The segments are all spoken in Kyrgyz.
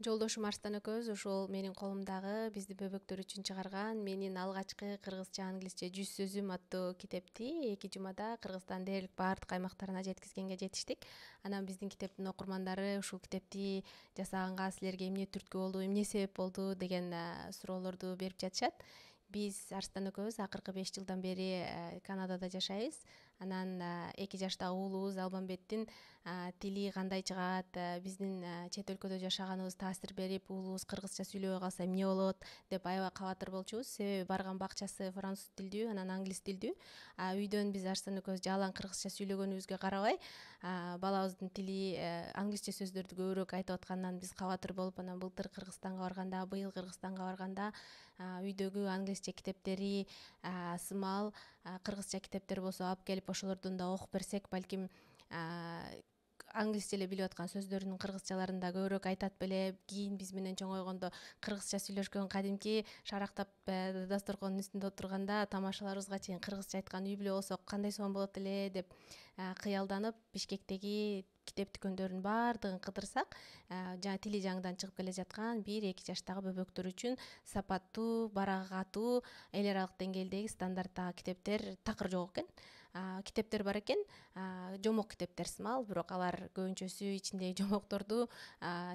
Жолдошум Арстан экөөбүз ушул менин колумдагы бизди бөбөктөр үчүн чыгарган менин алгачкы кыргызча англисче 100 сөзүм аттуу китепти 2 жумада Кыргызстандын дээрлик баардык аймактарына жеткизгенге жетиштик. Анан биздин китептин окурмандары ушул китепти жасаганга силерге эмне түрткү болду, эмне себеп болду деген суроолорду берип жатышат. Биз Арстан экөөбүз акыркы 5 жылдан бери Канадада жашайбыз. Анан 2 жаштагы уулубуз Албанбеттин тили кандай чыгат, биздин чет өлкөдө жашаганыбыз таасир берип, уулубуз кыргызча сүйлөбөй калса эмне болот деп аябай кабатыр болчубуз. Себеби барган бакчасы француз тилдүү, анан англис тилдүү. Үйдөн биз Арстан экөөбүз жалаң кыргызча сүйлөгөнүбүзгө карабай, балабыздын тили англисче сөздөрдү көбүрөөк айтып атканынан биз кабатыр болуп, анан былтыр Кыргызстанга барганда, быйыл Кыргызстанга барганда үйдөгү англисче китептери сымал кыргызча китептер болсо алып келип ошолордон да окуп берсек, балким англисче эле билип аткан сөздөрүнүн кыргызчаларын да көбүрөөк айтат беле. Кийин биз менен чоңойгондо кыргызча сүйлөшкөн кадимки шарактап дасторкондун үстүндө отурганда тамашаларыбызга чейин кыргызча айткан үй бүлө болсок кандай сонун болот эле деп кыялданып, Бишкектеги китеп дүкөндөрүнүн баардыгын кыдырсак, жана тили жаңыдан чыгып келе жаткан 1-2 жаштагы бөбөктөр үчүн сапаттуу, барагы катуу, эл аралык деңгээлдеги стандарттагы китептер такыр жок экен. Китептер бар экен, жомок китептер сымал, бирок алар көбүнчөсү ичиндеги жомокторду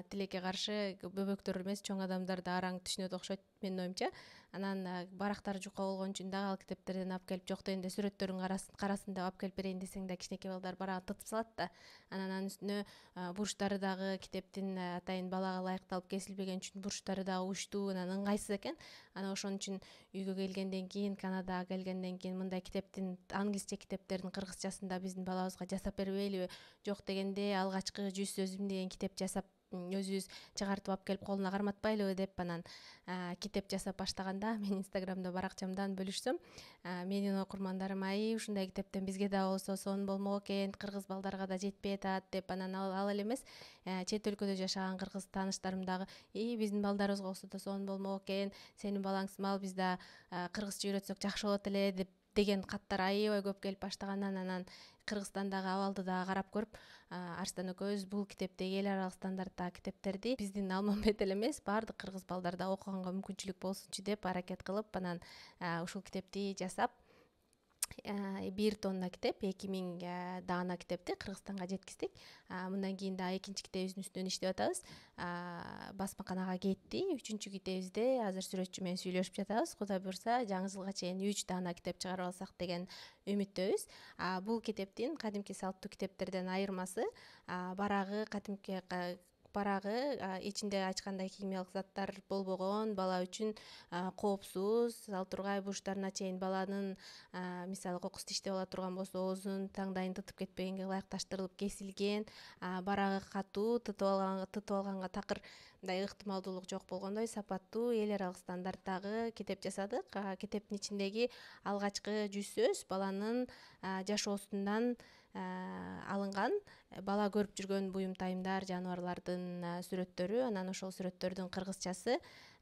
тилекке каршы бөбөктөр эмес, чоң адамдар да араң түшүнөт окшойт менин оюмча. Анан барактары жука болгон үчүн дагы ал китептерден алып келип, жок дегенде сүрөттөрүн карасын деп алып келип берейин десең да кичинекей балдар барагын тытып салат да. Анан анын үстүнө бурчтары дагы китептин атайын балага ылайыкталып кесилбеген үчүн бурчтары дагы учтуу, анан ыңгайсыз экен. Анан ошон үчүн үйгө келгенден кийин, Канадага келгенден кийин мындай китептин англисче китептердин кыргызчасын да биздин балабызга жасап бербейлиби? Жок дегенде алгачкы 100 сөзүм деген китеп жасап өзүбүз чыгартып алып келип колуна карматпайлыбы деп, анан китеп жасап баштаганда мен Инстаграмда баракчамдан бөлүшсөм, менин окурмандарым ай ушундай китептен бизге да болсо сонун болмок экен, кыргыз балдарга да жетпей атат деп, анан ал эле эмес, чет өлкөдө жашаган кыргыз тааныштарым дагы биздин балдарыбызга болсо да сонун болмок экен, сенин балаң сымал, биз да кыргызча үйрөтсөк жакшы болот эле деген каттар аябай көп келип баштагандан, анан Кыргызстандагы абалды дагы карап көрүп, Арстан экөөбүз бул китептеги эл аралык стандарттагы китептерди биздин Алмамбет эле эмес, баардык кыргыз балдар да окуганга мүмкүнчүлүк болсунчу деп аракет кылып, анан ушул китепти жасап, 1 тонна китеп, 2000 даана китепти Кыргызстанга жеткиздик. Мындан кийин дагы экинчи китебибиздин үстүнөн иштеп атабыз. Басмаканага кетти. 3-китебибизде азыр сүрөтчү менен сүйлөшүп жатабыз. Кудай буйрса, жаңы жылга чейин 3 даана китеп чыгарып алсак деген үмүттөбүз. Бул китептин кадимки салттуу китептерден айырмасы, барагы ичинде ачкандай химиялык заттар болбогон, бала үчүн коопсуз, ал тургай бурчтарына чейин баланын мисалы кокусту иштеп ала турган болсо оозун, таңдайын тытып кетпегенге ылайыкташтырылып кесилген, барагы катуу, тытып алганга такыр мындай ыктымалдуулук жок болгондой сапаттуу, эл аралык стандарттагы китеп жасадык. Китептин ичиндеги алгачкы 100 сөз баланын жашоосунан алынган, бала көрүп жүргөн буюм-тайымдар, жаныбарлардын сүрөттөрү, анан ошол сүрөттөрдүн кыргызчасы,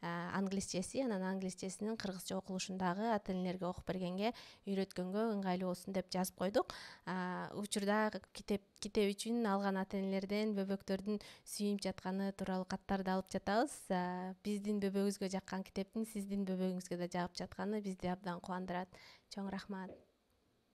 англисчеси, анан англисчесинин кыргызча окулушун дагы ата-энелерге окуп бергенге, үйрөткөнгө ыңгайлуу болсун деп жазып койдук. Учурда китеп үчүн алган ата-энелерден бөбөктөрдүн сүйүнүп жатканы тууралуу каттарды алып жатабыз. Биздин бөбөгүбүзгө жаккан китептин сиздин бөбөгүңүзгө да жагып жатканы бизди абдан кубандырат. Чоң рахмат.